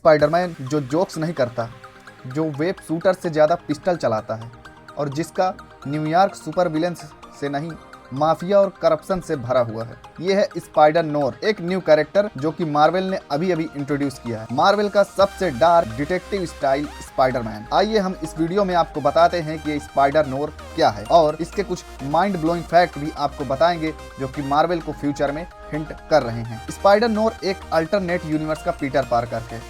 Spiderman जो jokes नहीं करता, जो वेब शूटर से ज़्यादा पिस्टल चलाता है और जिसका न्यूयॉर्क सुपर विलेंस से नहीं माफिया और करप्शन से भरा हुआ है। ये है स्पाइडर नोर, एक न्यू कैरेक्टर जो कि मार्वल ने अभी अभी इंट्रोड्यूस किया है। मार्वल का सबसे डार्क डिटेक्टिव स्टाइल स्पाइडरमैन। आइए हम इस वीडियो में आपको बताते हैं कि ये स्पाइडर नोर क्या है और इसके कुछ माइंड ब्लोइंग फैक्ट भी आपको बताएंगे जो कि मार्वल को फ्यूचर में हिंट कर रहे हैं। स्पाइडर नोर एक अल्टरनेट यूनिवर्स का पीटर पार्कर है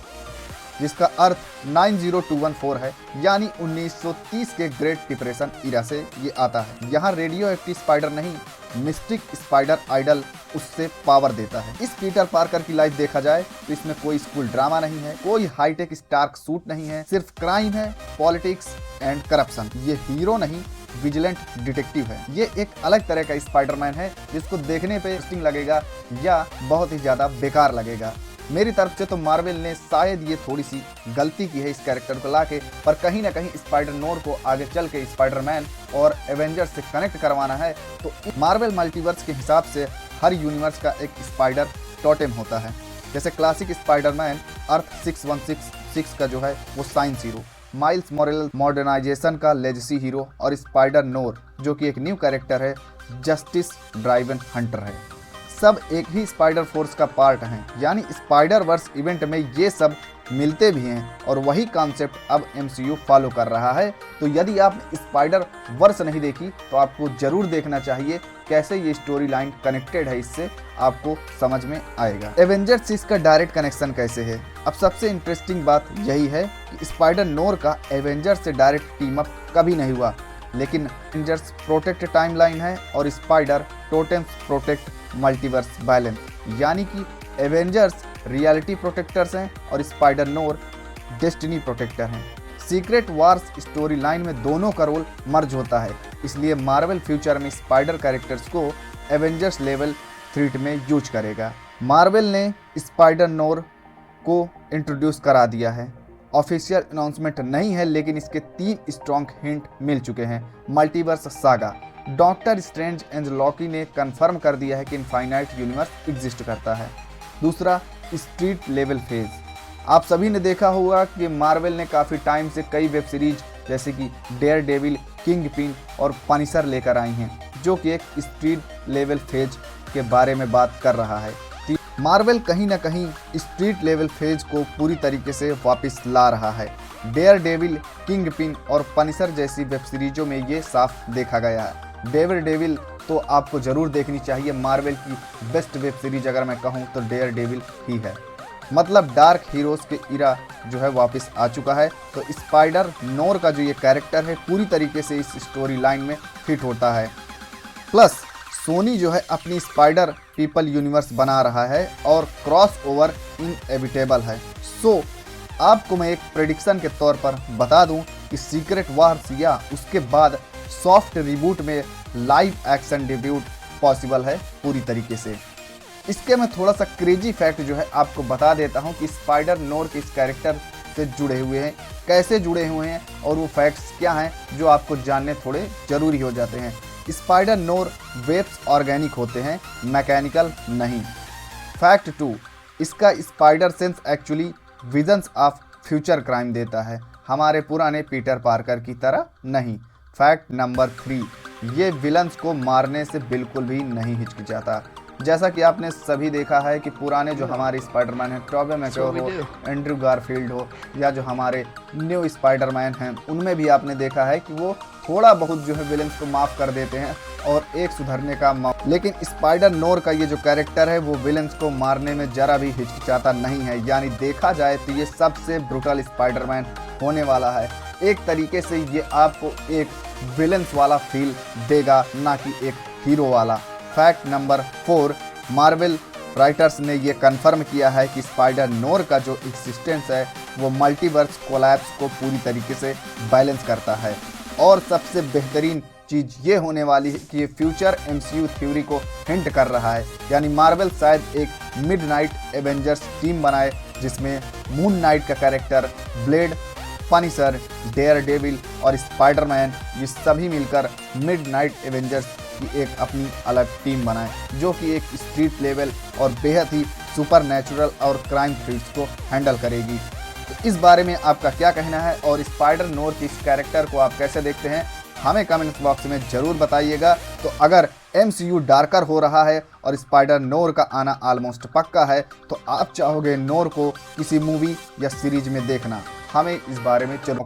जिसका अर्थ 90214 है, यानी 1930 के ग्रेट डिप्रेशन इरा से ये आता है। यहाँ रेडियो एक्टिव स्पाइडर नहीं, मिस्टिक स्पाइडर आइडल उससे पावर देता है। इस पीटर पार्कर की लाइफ देखा जाए तो इसमें कोई स्कूल ड्रामा नहीं है, कोई हाईटेक स्टार्क सूट नहीं है, सिर्फ क्राइम है, पॉलिटिक्स एंड करप्शन। ये हीरो नहीं, विजिलेंट डिटेक्टिव है। ये एक अलग तरह का स्पाइडरमैन है जिसको देखने पे इंटरेस्टिंग लगेगा या बहुत ही ज्यादा बेकार लगेगा। मेरी तरफ से तो मार्वल ने शायद ये थोड़ी सी गलती की है इस कैरेक्टर को लाके, पर कहीं ना कहीं स्पाइडर नोर को आगे चल के स्पाइडरमैन और एवेंजर्स से कनेक्ट करवाना है। तो मार्वल मल्टीवर्स के हिसाब से हर यूनिवर्स का एक स्पाइडर टोटेम होता है। जैसे क्लासिक स्पाइडरमैन अर्थ 6166 का जो है वो science hero, miles morels modernisation का लेजेसी हीरो और स्पाइडर नोर जो कि एक न्यू कैरेक्टर है, जस्टिस ड्राइवन हंटर है। सब एक ही स्पाइडर फोर्स का पार्ट हैं, यानी स्पाइडर वर्स इवेंट में ये सब मिलते भी हैं और वही कॉन्सेप्ट अब MCU फॉलो कर रहा है। तो यदि आप स्पाइडर वर्स नहीं देखी तो आपको जरूर देखना चाहिए, कैसे ये स्टोरी लाइन कनेक्टेड है, इससे आपको समझ में आएगा। एवेंजर्स से इसका डायरेक्ट कनेक्शन कैसे है। अब सबसे इंटरेस्टिंग बात यही है कि स्पाइडर नोर का एवेंजर्स से डायरेक्ट टीम अप कभी नहीं हुआ, लेकिन एवेंजर्स प्रोटेक्ट टाइमलाइन है और स्पाइडर टोटेम्स प्रोटेक्ट मल्टीवर्स बैलेंस, यानी कि एवेंजर्स रियलिटी प्रोटेक्टर्स हैं और स्पाइडर नोर डेस्टिनी प्रोटेक्टर हैं। सीक्रेट वार्स स्टोरी लाइन में दोनों का रोल मर्ज होता है, इसलिए मार्वल फ्यूचर में स्पाइडर कैरेक्टर्स को एवेंजर्स लेवल थ्रेट में यूज करेगा। मार्वल ने स्पाइडर नोर को इंट्रोड्यूस करा दिया है। ऑफिशियल अनाउंसमेंट नहीं है, लेकिन इसके 3 स्ट्रॉन्ग हिंट मिल चुके हैं। Multiverse Saga, Doctor Strange and Loki ने कंफर्म कर दिया है कि इनफाइनाइट यूनिवर्स एग्जिस्ट करता है। दूसरा, स्ट्रीट लेवल फेज। आप सभी ने देखा होगा कि मार्वल ने काफ़ी टाइम से कई वेब सीरीज जैसे कि डेयर डेविल, किंग पिन और पनिशर लेकर आई हैं, जो कि एक स्ट्रीट लेवल फेज के बारे में बात कर रहा है। मार्वल कहीं ना कहीं स्ट्रीट लेवल फेज को पूरी तरीके से वापस ला रहा है। डेयर डेविल, किंग पिन और पनिशर जैसी वेब सीरीजों में ये साफ देखा गया है। डेयर डेविल तो आपको ज़रूर देखनी चाहिए। मार्वल की बेस्ट वेब सीरीज अगर मैं कहूँ तो डेयर डेविल ही है। मतलब डार्क हीरोज़ के इरा जो है वापस आ चुका है। तो स्पाइडर नोर का जो ये कैरेक्टर है पूरी तरीके से इस स्टोरी लाइन में फिट होता है। प्लस सोनी जो है अपनी स्पाइडर पीपल यूनिवर्स बना रहा है और क्रॉस ओवर इनएविटेबल है। सो आपको मैं एक प्रेडिक्शन के तौर पर बता दूं कि सीक्रेट वार्स या उसके बाद सॉफ्ट रिबूट में लाइव एक्शन डेब्यूट पॉसिबल है पूरी तरीके से। इसके मैं थोड़ा सा क्रेजी फैक्ट जो है आपको बता देता हूं कि स्पाइडर नोर के इस कैरेक्टर से जुड़े हुए हैं, कैसे जुड़े हुए हैं और वो फैक्ट्स क्या हैं जो आपको जानने थोड़े ज़रूरी हो जाते हैं। स्पाइडर नोर वेब्स ऑर्गेनिक होते हैं, मैकेनिकल नहीं। फैक्ट 2, इसका spider sense actually visions of future crime देता है, हमारे पुराने पीटर पार्कर की तरह नहीं। फैक्ट नंबर 3, ये विलन्स को मारने से बिल्कुल भी नहीं हिचकिचाता। जैसा कि आपने सभी देखा है कि पुराने जो हमारे स्पाइडरमैन हैं, टोबे मैग्वायर हो, एंड्रू गारफील्ड हो या जो हमारे न्यू स्पाइडरमैन हैं, उनमें भी आपने देखा है कि वो थोड़ा बहुत जो है विलन्स को माफ़ कर देते हैं और एक सुधरने का मौका। लेकिन स्पाइडर नोर का ये जो कैरेक्टर है वो विलन्स को मारने में ज़रा भी हिचकिचाता नहीं है। यानी देखा जाए तो ये सबसे ब्रूटल स्पाइडरमैन होने वाला है। एक तरीके से ये आपको एक विलन्स वाला फील देगा, ना कि एक हीरो वाला। फैक्ट नंबर 4, मार्वल राइटर्स ने ये कंफर्म किया है कि स्पाइडर नोर का जो एग्जिस्टेंस है वो मल्टीवर्स कोलैप्स को पूरी तरीके से बैलेंस करता है। और सबसे बेहतरीन चीज़ ये होने वाली है कि ये फ्यूचर MCU थ्योरी को हिंट कर रहा है। यानी मार्वल शायद एक मिडनाइट एवेंजर्स टीम बनाए जिसमें मून नाइट का character, Blade, Punisher, Daredevil और स्पाइडरमैन ये सभी मिलकर मिडनाइट एवेंजर्स की एक अपनी अलग टीम बनाए, जो कि एक स्ट्रीट लेवल और बेहद ही सुपर नेचुरल और क्राइम थ्रेट्स को हैंडल करेगी। तो इस बारे में आपका क्या कहना है और स्पाइडर नोर के इस कैरेक्टर को आप कैसे देखते हैं, हमें कमेंट्स बॉक्स में ज़रूर बताइएगा। तो अगर MCU डार्कर हो रहा है और स्पाइडर नोर का आना ऑलमोस्ट पक्का है, तो आप चाहोगे नोर को किसी मूवी या सीरीज में देखना, हमें इस बारे में जरूर